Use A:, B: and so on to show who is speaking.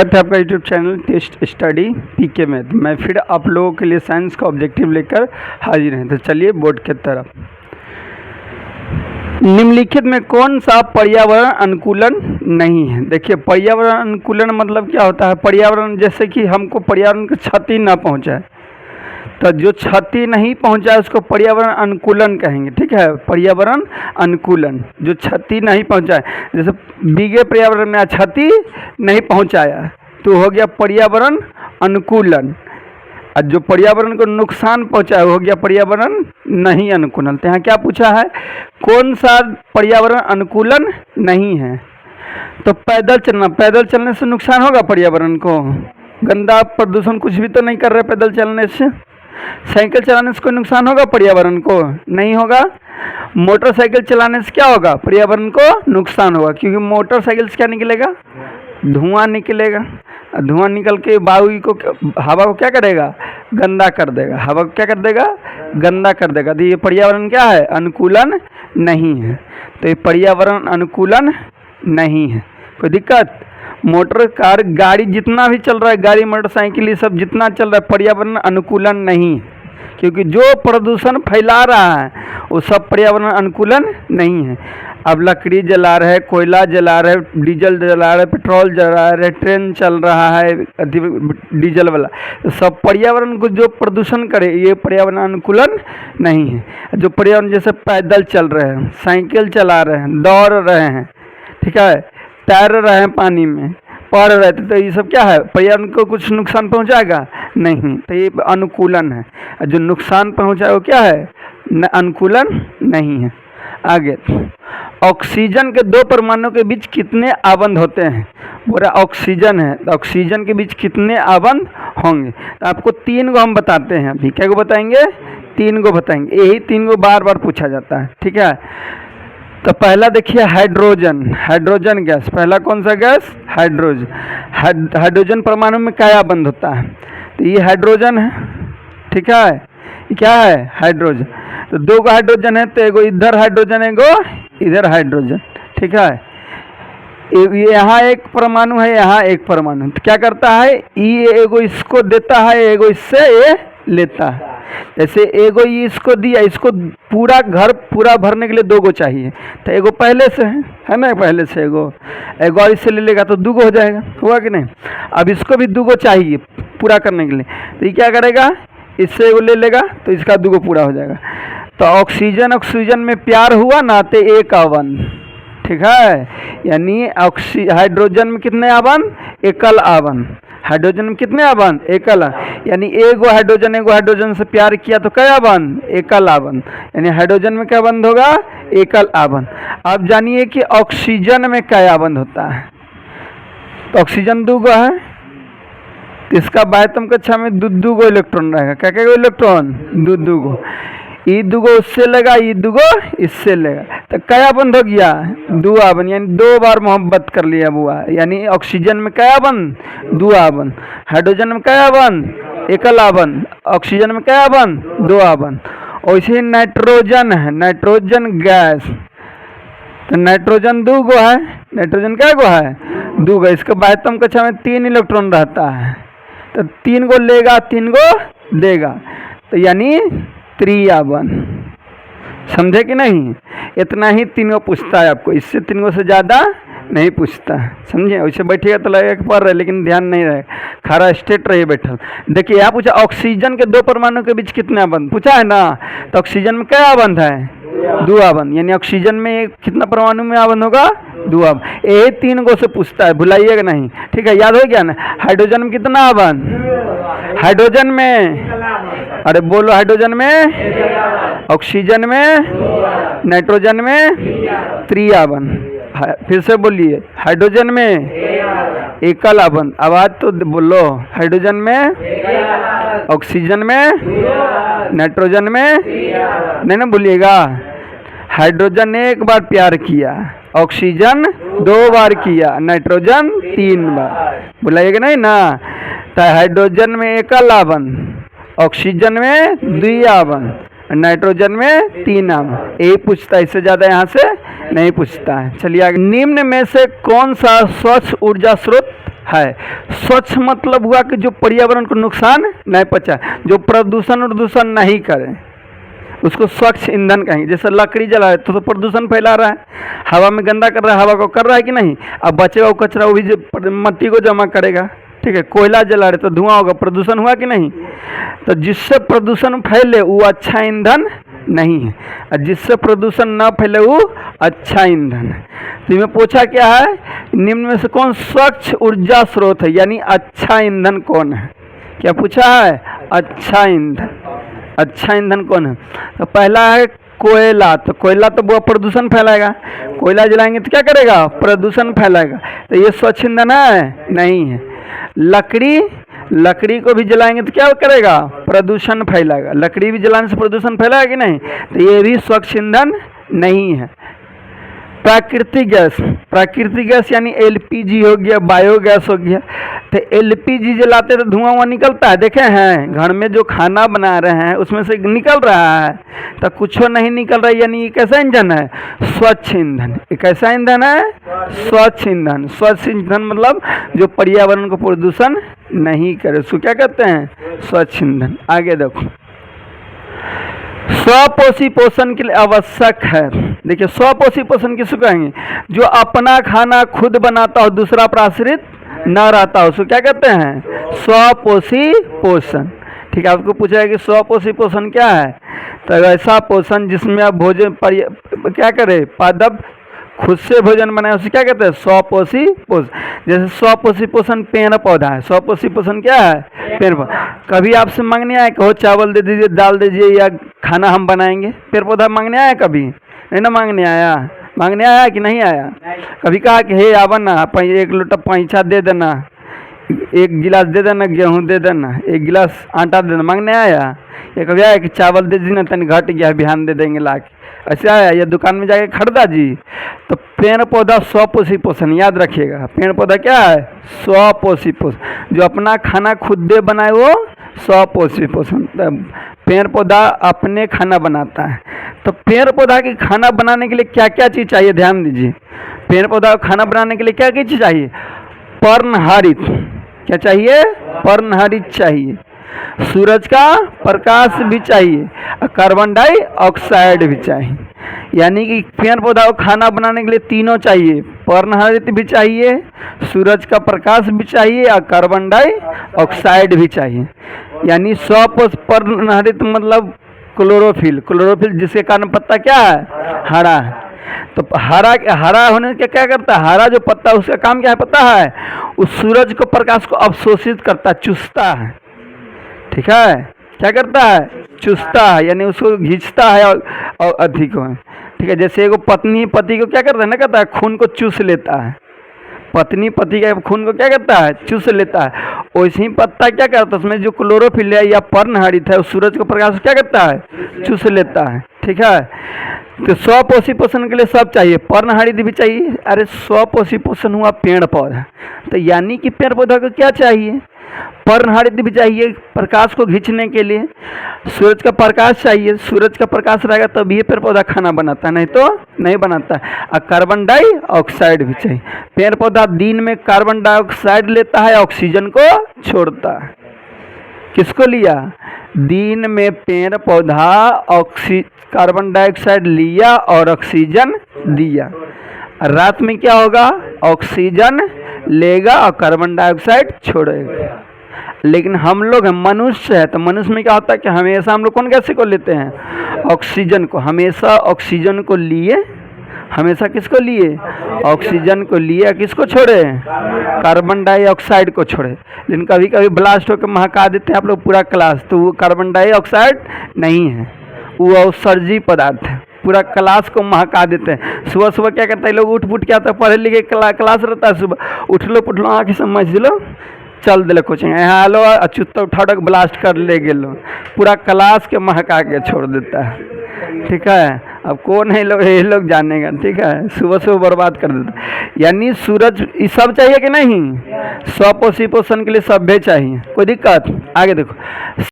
A: आपका YouTube channel test study पीके math. मैं फिर आप लोगों के लिए साइंस का ऑब्जेक्टिव लेकर हाजिर हैं। तो चलिए बोर्ड की तरफ। निम्नलिखित में कौन सा पर्यावरण अनुकूलन नहीं है? देखिए, पर्यावरण अनुकूलन मतलब क्या होता है? पर्यावरण, जैसे कि हमको पर्यावरण की क्षति ना पहुंचाए, तो जो क्षति नहीं पहुंचाए उसको पर्यावरण अनुकूलन कहेंगे। ठीक है, पर्यावरण अनुकूलन, जो क्षति नहीं पहुंचाए। जैसे बिगे पर्यावरण में क्षति नहीं पहुंचाया तो हो गया पर्यावरण अनुकूलन, और जो पर्यावरण को नुकसान पहुंचाया हो गया पर्यावरण नहीं अनुकूलन। तो यहाँ क्या पूछा है? कौन सा पर्यावरण अनुकूलन नहीं है? तो पैदल चलना, पैदल चलने से नुकसान होगा पर्यावरण को? गंदा प्रदूषण कुछ भी तो नहीं कर रहे पैदल चलने से। साइकिल चलाने से कोई नुकसान होगा पर्यावरण को? नहीं होगा। मोटरसाइकिल चलाने से क्या होगा? पर्यावरण को नुकसान होगा, क्योंकि मोटरसाइकिल से क्या निकलेगा? धुआं निकलेगा। धुआं निकल के वायु को, हवा को क्या करेगा? गंदा कर देगा। हवा को क्या कर देगा? गंदा कर देगा। तो ये पर्यावरण क्या है? अनुकूलन नहीं है। तो ये पर्यावरण अनुकूलन नहीं है। कोई दिक्कत? मोटर कार गाड़ी जितना भी चल रहा है, गाड़ी मोटरसाइकिल ये सब जितना चल रहा है, पर्यावरण अनुकूलन नहीं है, क्योंकि जो प्रदूषण फैला रहा है वो सब पर्यावरण अनुकूलन नहीं है। अब लकड़ी जला रहे, कोयला जला रहे, डीजल जला रहे, पेट्रोल जला रहे, ट्रेन चल रहा है डीजल वाला, तो सब पर्यावरण को जो प्रदूषण करे ये पर्यावरण अनुकूलन नहीं है। जो पर्यावरण, जैसे पैदल चल रहे हैं, साइकिल चला रहे हैं, दौड़ रहे हैं, ठीक है, तैर रहे हैं पानी में, पढ़ रहे थे, तो ये सब क्या है? पर्यावरण को कुछ नुकसान पहुंचाएगा? नहीं। तो ये अनुकूलन है। जो नुकसान पहुंचाए वो क्या है? अनुकूलन नहीं है। आगे, ऑक्सीजन के दो परमाणु के बीच कितने आबंध होते हैं? पूरा ऑक्सीजन है, तो ऑक्सीजन के बीच कितने आबंध होंगे? तो आपको 3 को हम बताते हैं। अभी क्या को बताएंगे? 3 को बताएंगे। यही 3 को बार बार पूछा जाता है। ठीक है, तो पहला देखिए हाइड्रोजन, हाइड्रोजन गैस। पहला कौन सा गैस? हाइड्रोजन। हाइड्रोजन परमाणु में क्या आबंध होता है? तो ये हाइड्रोजन है। ठीक है, ये क्या है? हाइड्रोजन। तो 2 का हाइड्रोजन है, तो एगो इधर हाइड्रोजन, एगो इधर हाइड्रोजन। ठीक है, यहाँ एक परमाणु है, यहाँ एक परमाणु। तो क्या करता है? ये एगो इसको देता है, एगो इससे ये लेता है। जैसे एगो ये इसको दिया, इसको पूरा घर पूरा भरने के लिए 2 गो चाहिए, तो एगो पहले से है ना, पहले से एगो और इससे ले लेगा तो 2 गो हो जाएगा। हुआ कि नहीं? अब इसको भी 2 गो चाहिए पूरा करने के लिए, तो ये क्या करेगा? इससे एगो ले लेगा तो इसका 2 गो पूरा हो जाएगा। तो ऑक्सीजन ऑक्सीजन में प्यार हुआ ना, तो 1 आबंध। ठीक है, यानी हाइड्रोजन में कितने आबंध? एकल आबंध। हाइड्रोजन में कितने आबंध? एकल। यानी एगो हाइड्रोजन से प्यार किया तो क्या आबंध? एकल आबंध। यानी हाइड्रोजन में क्या बंध होगा? एकल आबंध। अब जानिए कि ऑक्सीजन में क्या आबंध होता है। तो ऑक्सीजन 2 गो है, इसका बाह्यतम कक्षा में 2 गो इलेक्ट्रॉन रहेगा। क्या क्या इलेक्ट्रॉन? 2 गो। ये 2 गो उससे लेगा, ये 2 गो इससे लेगा, तो क्या बंद हो गया? 2 आबंध। यानी 2 बार मोहब्बत कर लिया बुआ। यानी ऑक्सीजन में क्या आबंध? 2 आबंध। हाइड्रोजन में क्या आबंध? एकल आबंध। ऑक्सीजन में क्या आबंध? 2 आबंध। वैसे ही नाइट्रोजन है, नाइट्रोजन गैस। तो नाइट्रोजन 2 गो है, नाइट्रोजन क्या गो है? 2 गो। इसका बाह्यतम कक्षा में 3 इलेक्ट्रॉन रहता है, तो 3 गो लेगा, 3 गो देगा, तो यानी 3 आबंध। समझे कि नहीं? इतना ही 3 गो पूछता है आपको, इससे 3 गो से ज़्यादा नहीं पूछता है। समझे? वैसे बैठेगा तो लगेगा कि पढ़ रहे, लेकिन ध्यान नहीं रहेगा, खरा स्टेट रहिए बैठल। देखिए यहाँ पूछा ऑक्सीजन के 2 परमाणु के बीच कितने आबंध पूछा है ना, तो ऑक्सीजन में क्या आबंध है? 2 आबंध। यानी ऑक्सीजन में कितना परमाणु में आबंध होगा? 2 आबंध। यही 3 गो से पूछता है, भुलाइएगा नहीं। ठीक है, याद हो गया ना? हाइड्रोजन में कितना आबंध? हाइड्रोजन में, अरे बोलो, हाइड्रोजन में, ऑक्सीजन में, नाइट्रोजन में 3 आबंध। फिर से बोलिए, हाइड्रोजन में एकल आबंध। आवाज तो बोलो, हाइड्रोजन में, ऑक्सीजन में, नाइट्रोजन में, नहीं ना भूलिएगा। हाइड्रोजन ने 1 बार प्यार किया, ऑक्सीजन 2 बार किया, नाइट्रोजन 3 बार। बुलाइएगा नहीं ना? तो हाइड्रोजन में एकल आबंध, ऑक्सीजन में 2 आबंध, नाइट्रोजन में 3 आबंध। यही पूछता है, इससे ज़्यादा यहाँ से नहीं पूछता है। चलिए आगे। निम्न में से कौन सा स्वच्छ ऊर्जा स्रोत है। स्वच्छ मतलब हुआ कि जो पर्यावरण को नुकसान नहीं पहुंचाए, जो प्रदूषण नहीं करे, उसको स्वच्छ ईंधन कहेंगे। जैसे लकड़ी जला है तो प्रदूषण फैला रहा है, हवा में गंदा कर रहा है, हवा को कर रहा है कि नहीं। अब बचेगा वो कचरा, वो भी मिट्टी को जमा करेगा, ठीक है। कोयला जला रहे तो धुआं होगा, प्रदूषण हुआ कि नहीं। तो जिससे प्रदूषण फैले वो अच्छा ईंधन नहीं है, और जिससे प्रदूषण न फैले वो अच्छा ईंधन है। तो इसमें पूछा क्या है, निम्न में से कौन स्वच्छ ऊर्जा स्रोत है, यानी अच्छा ईंधन कौन है। क्या पूछा है, अच्छा ईंधन। अच्छा ईंधन कौन है, तो पहला है कोयला। तो कोयला तो वो प्रदूषण फैलाएगा, कोयला जलाएंगे तो क्या करेगा, प्रदूषण फैलाएगा। तो ये स्वच्छ ईंधन है, नहीं है। लकड़ी को भी जलाएंगे तो क्या करेगा, प्रदूषण फैलाएगा। लकड़ी भी जलाने से प्रदूषण फैलाएगा कि नहीं, तो ये भी स्वच्छ ईंधन नहीं है। प्राकृतिक गैस यानी एलपीजी हो गया, बायोगैस हो गया। तो एलपीजी जलाते तो धुआं निकलता है, देखे हैं घर में जो खाना बना रहे हैं उसमें से निकल रहा है, तो कुछ नहीं निकल रहा है, यानी ये कैसा ईंधन है, स्वच्छ ईंधन। ये कैसा ईंधन है, स्वच्छ ईंधन। स्वच्छ ईंधन मतलब जो पर्यावरण को प्रदूषण नहीं करे, उसको क्या कहते हैं, स्वच्छ ईंधन। आगे देखो, स्वपोषी पोषण के लिए आवश्यक है। देखिए स्वपोषी पोषण किसको कहेंगे, जो अपना खाना खुद बनाता हो, दूसरा पर आश्रित न रहता हो, उसको क्या कहते हैं, स्वपोषी पोषण। ठीक है, आपको पूछा है कि स्वपोषी पोषण क्या है, तो ऐसा पोषण जिसमें आप भोजन क्या करे, पादप खुद से भोजन बनाए, उसे क्या कहते हैं, स्वपोषी पोषण। जैसे स्वपोषी पोषण पेड़ पौधा है, स्वपोषी पोषण क्या है, पेड़ पौधा। कभी आपसे मांगने आया कि हो चावल दे दीजिए, दाल दे दीजिए, या खाना हम बनाएंगे, पेड़ पौधा मांगने आया कभी, नहीं ना मांगने आया। मांगने आया कि नहीं आया, कभी कहा कि हे आवन ना 1 लोटा पैंचा दे देना, 1 गिलास दे देना गेहूँ दे देना, 1 गिलास आटा दे देना, मांगने आया। या कभी आया कि चावल दे दीजिए, तन घट गया बिहान दे देंगे ला के, ऐसे आया। या दुकान में जाके खरीदा जी। तो पेड़ पौधा स्वपोषी पोषण, याद रखिएगा, पेड़ पौधा क्या है, स्वपोषी पोषण। जो अपना खाना खुद दे बनाए वो स्वपोषी पोषण। पेड़ पौधा अपने खाना बनाता है। तो पेड़ पौधा के खाना बनाने के लिए क्या क्या चीज़ चाहिए, ध्यान दीजिए। पेड़ पौधा को खाना बनाने के लिए क्या क्या चीज़ चाहिए, पर्णहरित। क्या चाहिए, पर्णहरित चाहिए, सूरज का प्रकाश भी चाहिए, और कार्बन डाइऑक्साइड भी चाहिए। यानी कि पेड़ पौधा को खाना बनाने के लिए तीनों चाहिए, पर्णहरित भी चाहिए, सूरज का प्रकाश भी चाहिए, और कार्बन डाइऑक्साइड भी चाहिए। यानी स्वपोष पर्णहरित मतलब क्लोरोफिल, जिसके कारण पत्ता क्या है, हरा है। तो हरा होने के क्या करता है, हरा जो पत्ता उसका काम क्या है पता है, उस सूरज को प्रकाश को अवशोषित करता, चूसता है। ठीक है, क्या करता है, चूसता है, यानी उसको खींचता है और अधिक हो। ठीक है, जैसे एगो पत्नी पति को क्या करता है ना, कहता है खून को चूस लेता है, पत्नी पति के खून को क्या करता है, चूस लेता है। वैसे ही पत्ता क्या करता है, उसमें जो क्लोरोफिल है या पर्णहरित है, उस सूरज को प्रकाश क्या करता है, चूस लेता है। ठीक है, तो स्वपोषी पोषण के लिए सब चाहिए, पर्णहरित भी चाहिए। अरे स्वपोषी पोषण हुआ पेड़ पौधा, तो यानी कि पेड़ पौधा को क्या चाहिए, पर्णहरित भी चाहिए प्रकाश को खींचने के लिए, सूरज का प्रकाश चाहिए, सूरज का प्रकाश रहेगा तब ये पेड़ पौधा खाना बनाता है, नहीं तो नहीं बनाता है। और कार्बन डाइऑक्साइड भी चाहिए। पेड़ पौधा दिन में कार्बन डाइऑक्साइड लेता है, ऑक्सीजन को छोड़ता है। किसको लिया, दिन में पेड़ पौधा कार्बन डाइऑक्साइड लिया और ऑक्सीजन दिया, रात में क्या होगा, ऑक्सीजन लेगा और कार्बन डाइऑक्साइड छोड़ेगा। लेकिन हम लोग मनुष्य है, तो मनुष्य में क्या होता है कि हमेशा हम लोग कौन गैस को लेते हैं, ऑक्सीजन को, हमेशा ऑक्सीजन को लिए, हमेशा किसको लिए, ऑक्सीजन को लिए, किसको छोड़े, कार्बन डाइऑक्साइड को छोड़े। लेकिन कभी कभी ब्लास्ट होकर महका देते हैं आप लोग पूरा क्लास, तो वो कार्बन डाइऑक्साइड नहीं है, वो उत्सर्जी पदार्थ है, पूरा क्लास को महका देते हैं। सुबह सुबह क्या करते हैं लोग, उठ पुट के आता है, पढ़े लिखे क्लास रहता है, सुबह उठलो पुटलो आके समझ लो चल दिल कोचिंग, यहाँ लो अचुत्ता उठा ब्लास्ट कर ले गेलो, पूरा क्लास के महका के छोड़ देता है। ठीक है, अब कौन है लोग, ये लोग जानेगा। ठीक है, सुबह सुबह बर्बाद कर देता है। यानी सूरज ये सब चाहिए कि नहीं, स्वपोषी पोषण के लिए सब भी चाहिए, कोई दिक्कत। आगे देखो,